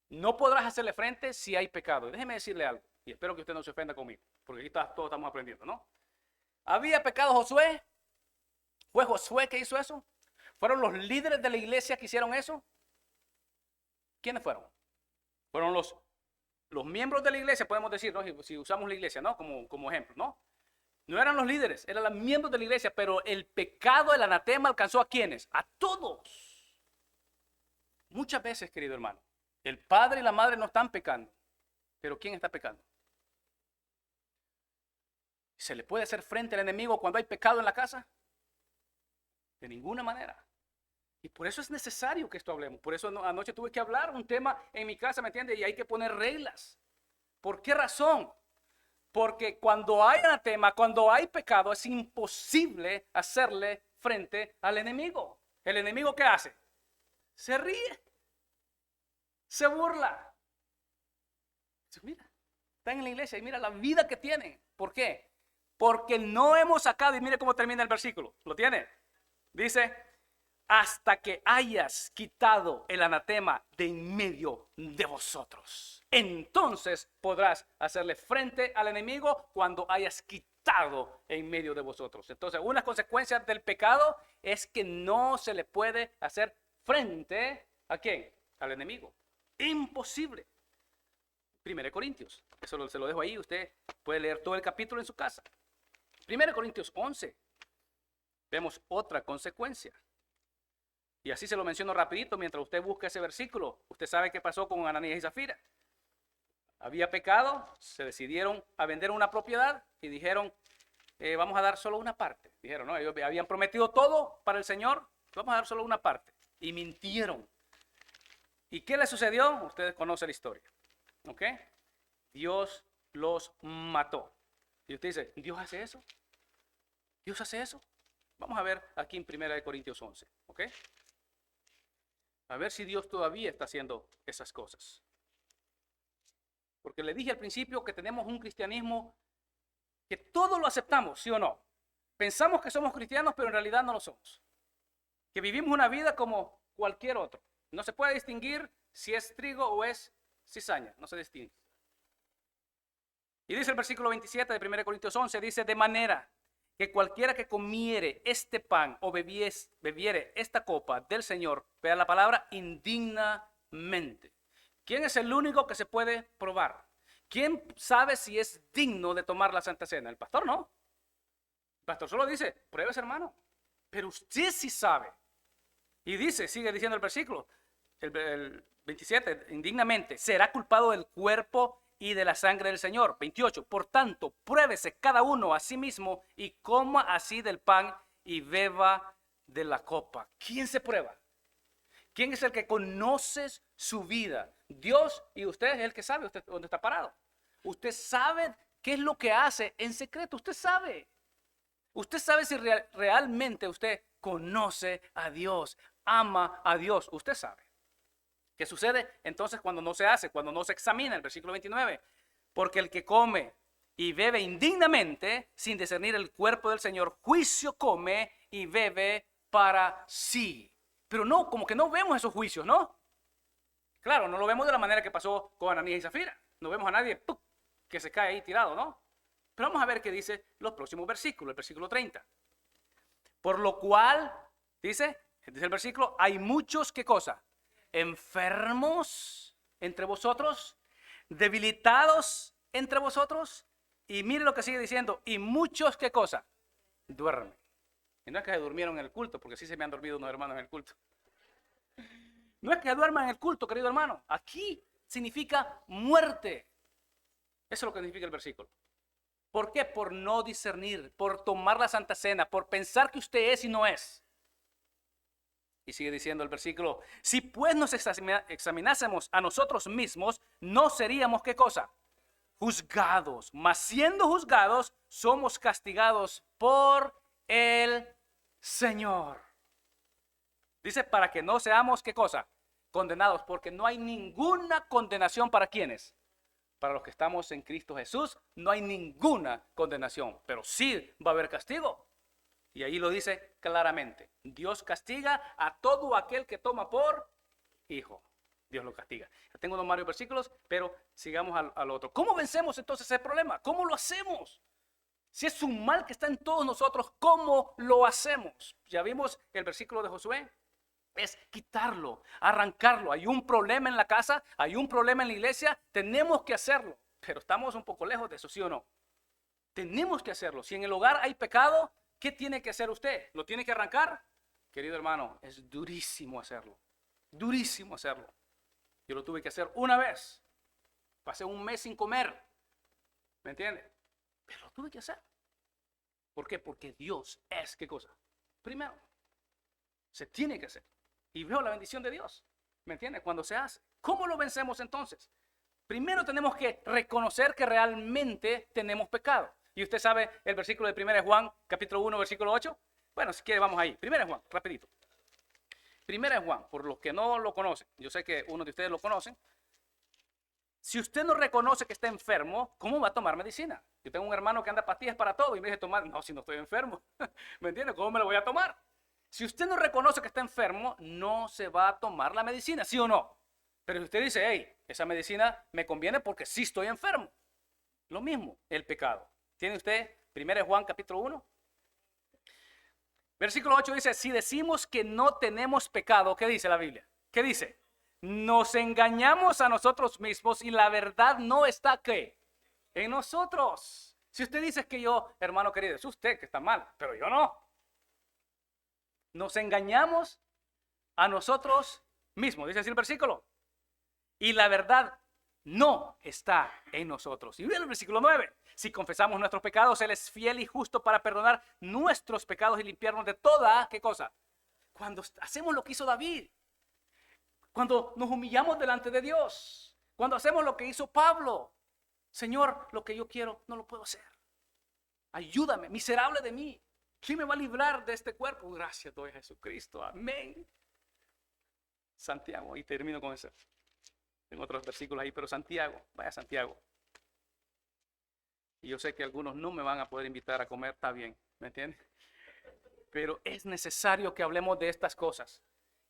No podrás hacerle frente si hay pecado. Déjeme decirle algo, y espero que usted no se ofenda conmigo, porque aquí todos estamos aprendiendo, ¿no? ¿Había pecado Josué? ¿Fue Josué que hizo eso? ¿Fueron los líderes de la iglesia que hicieron eso? ¿Quiénes fueron? Fueron los miembros de la iglesia, podemos decir, ¿no? Si usamos la iglesia, ¿no? Como ejemplo, ¿no? No eran los líderes, eran los miembros de la iglesia, pero el pecado, el anatema alcanzó ¿a quiénes? A todos. Muchas veces, querido hermano, el padre y la madre no están pecando, pero ¿quién está pecando? ¿Se le puede hacer frente al enemigo cuando hay pecado en la casa? De ninguna manera. Y por eso es necesario que esto hablemos. Por eso anoche tuve que hablar un tema en mi casa, ¿me entiendes? Y hay que poner reglas. ¿Por qué razón? Porque cuando hay anatema, cuando hay pecado, es imposible hacerle frente al enemigo. ¿El enemigo qué hace? Se ríe. Se burla. Mira, están en la iglesia y mira la vida que tienen. ¿Por qué? Porque no hemos sacado, y mire cómo termina el versículo. ¿Lo tiene? Dice, hasta que hayas quitado el anatema de en medio de vosotros. Entonces podrás hacerle frente al enemigo cuando hayas quitado en medio de vosotros. Entonces, una consecuencia del pecado es que no se le puede hacer frente ¿a quién? Al enemigo. Imposible. 1 Corintios, eso se lo dejo ahí, usted puede leer todo el capítulo en su casa. 1 Corintios 11, vemos otra consecuencia. Y así se lo menciono rapidito mientras usted busca ese versículo. Usted sabe qué pasó con Ananías y Zafira. Había pecado, se decidieron a vender una propiedad y dijeron, vamos a dar solo una parte. Dijeron, no, ellos habían prometido todo para el Señor, vamos a dar solo una parte. Y mintieron. ¿Y qué le sucedió? Ustedes conocen la historia. ¿Ok? Dios los mató. Y usted dice, ¿Dios hace eso? ¿Dios hace eso? Vamos a ver aquí en 1 Corintios 11. ¿Ok? A ver si Dios todavía está haciendo esas cosas. Porque le dije al principio que tenemos un cristianismo que todo lo aceptamos, ¿sí o no? Pensamos que somos cristianos, pero en realidad no lo somos. Que vivimos una vida como cualquier otro. No se puede distinguir si es trigo o es cizaña. No se distingue. Y dice el versículo 27 de 1 Corintios 11, dice, de manera que cualquiera que comiere este pan o bebiere esta copa del Señor, vea la palabra indignamente. ¿Quién es el único que se puede probar? ¿Quién sabe si es digno de tomar la Santa Cena? El pastor no. El pastor solo dice, pruebes hermano. Pero usted sí sabe. Y dice, sigue diciendo el versículo, el 27, indignamente, será culpado del cuerpo y de la sangre del Señor. 28, por tanto, pruébese cada uno a sí mismo y coma así del pan y beba de la copa. ¿Quién se prueba? ¿Quién es el que conoce su vida? Dios, y usted es el que sabe usted dónde está parado. Usted sabe qué es lo que hace en secreto. Usted sabe. Usted sabe si realmente usted conoce a Dios, ama a Dios. Usted sabe. ¿Qué sucede entonces cuando no se hace, cuando no se examina? El versículo 29. Porque el que come y bebe indignamente, sin discernir el cuerpo del Señor, juicio come y bebe para sí. Pero no, como que no vemos esos juicios, ¿no? Claro, no lo vemos de la manera que pasó con Ananías y Zafira. No vemos a nadie ¡pum!, que se cae ahí tirado, ¿no? Pero vamos a ver qué dice los próximos versículos, el versículo 30. Por lo cual, dice el versículo, hay muchos, ¿qué cosa? Enfermos entre vosotros, debilitados entre vosotros. Y mire lo que sigue diciendo, y muchos, ¿qué cosa? Duermen. Y no es que se durmieron en el culto, porque sí se me han dormido unos hermanos en el culto. No es que duerman en el culto, querido hermano. Aquí significa muerte. Eso es lo que significa el versículo. ¿Por qué? Por no discernir, por tomar la Santa Cena, por pensar que usted es y no es. Y sigue diciendo el versículo, si pues nos examinásemos a nosotros mismos, no seríamos, ¿qué cosa? Juzgados. Mas siendo juzgados, somos castigados por el Señor. Dice, para que no seamos, ¿qué cosa? Condenados, porque no hay ninguna condenación para quienes. Para los que estamos en Cristo Jesús, no hay ninguna condenación, pero sí va a haber castigo. Y ahí lo dice claramente. Dios castiga a todo aquel que toma por hijo. Dios lo castiga. Ya tengo unos varios versículos, pero sigamos al otro. ¿Cómo vencemos entonces ese problema? ¿Cómo lo hacemos? Si es un mal que está en todos nosotros, ¿cómo lo hacemos? Ya vimos el versículo de Josué. Es quitarlo, arrancarlo. Hay un problema en la casa, hay un problema en la iglesia, tenemos que hacerlo. Pero estamos un poco lejos de eso, ¿sí o no? Tenemos que hacerlo. Si en el hogar hay pecado, ¿qué tiene que hacer usted? ¿Lo tiene que arrancar? Querido hermano, es durísimo hacerlo. Durísimo hacerlo. Yo lo tuve que hacer una vez. Pasé un mes sin comer. ¿Me entiende? Pero lo tuve que hacer. ¿Por qué? Porque Dios es, ¿qué cosa? Primero. Se tiene que hacer. Y veo la bendición de Dios. ¿Me entiende? Cuando se hace. ¿Cómo lo vencemos entonces? Primero tenemos que reconocer que realmente tenemos pecado. Y usted sabe el versículo de 1 Juan, capítulo 1, versículo 8. Bueno, si quiere vamos ahí. 1 Juan, rapidito. 1 Juan, por los que no lo conocen. Yo sé que uno de ustedes lo conocen. Si usted no reconoce que está enfermo, ¿cómo va a tomar medicina? Yo tengo un hermano que anda pastillas para todo y me dice tomar. No, si no estoy enfermo. ¿Me entiende? ¿Cómo me lo voy a tomar? Si usted no reconoce que está enfermo, no se va a tomar la medicina, ¿sí o no? Pero si usted dice, hey, esa medicina me conviene porque sí estoy enfermo. Lo mismo, el pecado. ¿Tiene usted 1 Juan capítulo 1? Versículo 8 dice, si decimos que no tenemos pecado, ¿qué dice la Biblia? ¿Qué dice? Nos engañamos a nosotros mismos y la verdad no está, ¿qué? En nosotros. Si usted dice que yo, hermano querido, es usted que está mal, pero yo no. Nos engañamos a nosotros mismos, dice así el versículo. Y la verdad no está en nosotros. Y viene el versículo 9. Si confesamos nuestros pecados, Él es fiel y justo para perdonar nuestros pecados y limpiarnos de toda, ¿qué cosa? Cuando hacemos lo que hizo David. Cuando nos humillamos delante de Dios. Cuando hacemos lo que hizo Pablo. Señor, lo que yo quiero no lo puedo hacer. Ayúdame, miserable de mí. ¿Quién me va a librar de este cuerpo? Gracias doy a Jesucristo. Amén. Santiago, y termino con eso. Tengo otros versículos ahí, pero Santiago, vaya Santiago. Y yo sé que algunos no me van a poder invitar a comer, está bien, ¿me entiendes? Pero es necesario que hablemos de estas cosas.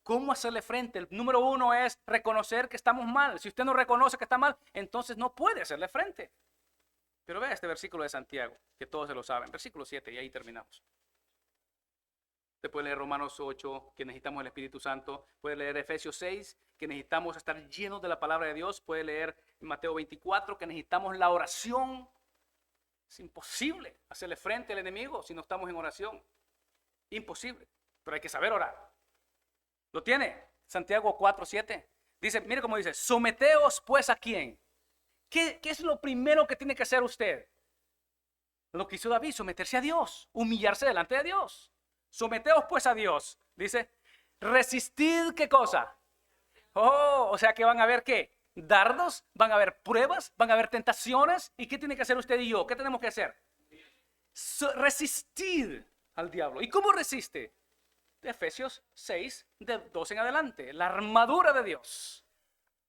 ¿Cómo hacerle frente? El número 1 es reconocer que estamos mal. Si usted no reconoce que está mal, entonces no puede hacerle frente. Pero vea este versículo de Santiago, que todos se lo saben. Versículo 7, y ahí terminamos. Usted puede leer Romanos 8, que necesitamos el Espíritu Santo. Puede leer Efesios 6, que necesitamos estar llenos de la palabra de Dios. Puede leer Mateo 24, que necesitamos la oración. Es imposible hacerle frente al enemigo si no estamos en oración. Imposible. Pero hay que saber orar. ¿Lo tiene? Santiago 4, 7. Dice, mire cómo dice, someteos pues a quién. ¿Qué es lo primero que tiene que hacer usted? Lo que hizo David, someterse a Dios, humillarse delante de Dios. Someteos pues a Dios. Dice, resistid, ¿qué cosa? Oh, o sea que van a haber ¿qué? Dardos, van a haber pruebas, van a haber tentaciones. ¿Y qué tiene que hacer usted y yo? ¿Qué tenemos que hacer? Resistir al diablo. ¿Y cómo resiste? De Efesios 6, de 2 en adelante. La armadura de Dios.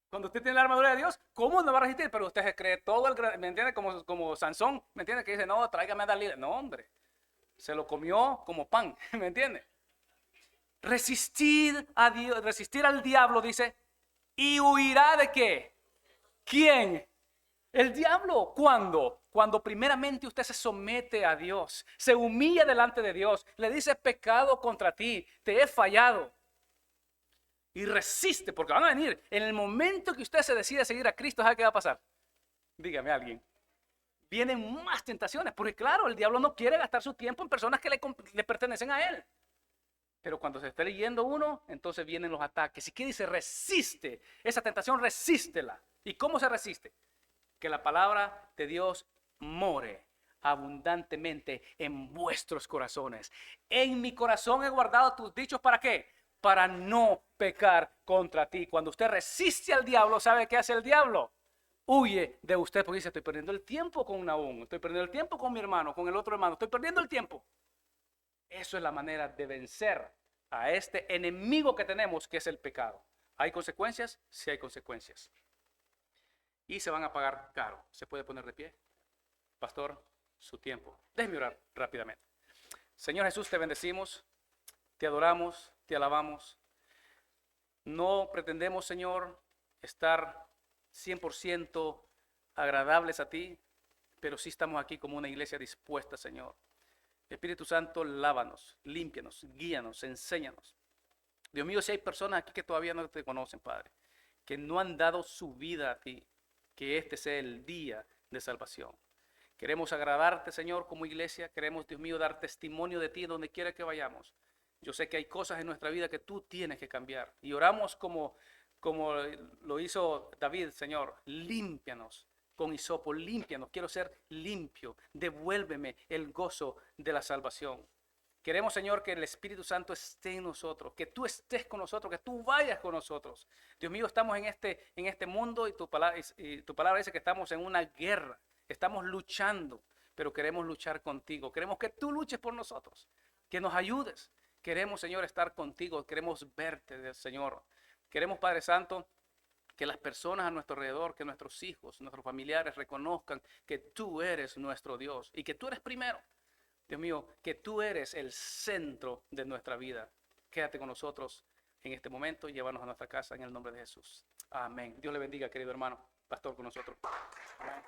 Cuando usted tiene la armadura de Dios, ¿cómo no va a resistir? Pero usted se cree todo el... ¿Me entiende? Como Sansón, ¿me entiende? Que dice, no, tráigame a Dalila. No, hombre. Se lo comió como pan, ¿me entiende? Resistir a Dios, resistir al diablo, dice, y huirá de qué. ¿Quién? El diablo. ¿Cuándo? Cuando primeramente usted se somete a Dios, se humilla delante de Dios, le dice pecado contra ti, te he fallado. Y resiste, porque van a venir. En el momento que usted se decide seguir a Cristo, ¿sabe qué va a pasar? Dígame alguien. Vienen más tentaciones, porque claro, el diablo no quiere gastar su tiempo en personas que le pertenecen a él. Pero cuando se esté leyendo uno, entonces vienen los ataques. ¿Y qué dice? Resiste. Esa tentación, resístela. ¿Y cómo se resiste? Que la palabra de Dios more abundantemente en vuestros corazones. En mi corazón he guardado tus dichos, ¿para qué? Para no pecar contra ti. Cuando usted resiste al diablo, ¿sabe qué hace el diablo? Huye de usted porque dice, estoy perdiendo el tiempo con Nahum, estoy perdiendo el tiempo con mi hermano, con el otro hermano, estoy perdiendo el tiempo. Eso es la manera de vencer a este enemigo que tenemos, que es el pecado. ¿Hay consecuencias? Sí hay consecuencias. Y se van a pagar caro. ¿Se puede poner de pie? Pastor, su tiempo. Déjeme orar rápidamente. Señor Jesús, te bendecimos, te adoramos, te alabamos. No pretendemos, Señor, estar 100% agradables a ti, pero sí estamos aquí como una iglesia dispuesta, Señor. Espíritu Santo, lávanos, límpianos, guíanos, enséñanos. Dios mío, si hay personas aquí que todavía no te conocen, Padre, que no han dado su vida a ti, que este sea el día de salvación. Queremos agradarte, Señor, como iglesia. Queremos, Dios mío, dar testimonio de ti donde quiera que vayamos. Yo sé que hay cosas en nuestra vida que tú tienes que cambiar. Y oramos como lo hizo David, Señor. Límpianos con hisopo, límpianos. Quiero ser limpio. Devuélveme el gozo de la salvación. Queremos, Señor, que el Espíritu Santo esté en nosotros, que tú estés con nosotros, que tú vayas con nosotros. Dios mío, estamos en este mundo y tu palabra dice que estamos en una guerra. Estamos luchando, pero queremos luchar contigo. Queremos que tú luches por nosotros, que nos ayudes. Queremos, Señor, estar contigo. Queremos verte, Señor. Queremos, Padre Santo, que las personas a nuestro alrededor, que nuestros hijos, nuestros familiares reconozcan que tú eres nuestro Dios y que tú eres primero. Dios mío, que tú eres el centro de nuestra vida. Quédate con nosotros en este momento y llévanos a nuestra casa en el nombre de Jesús. Amén. Dios le bendiga, querido hermano, pastor con nosotros. Amén.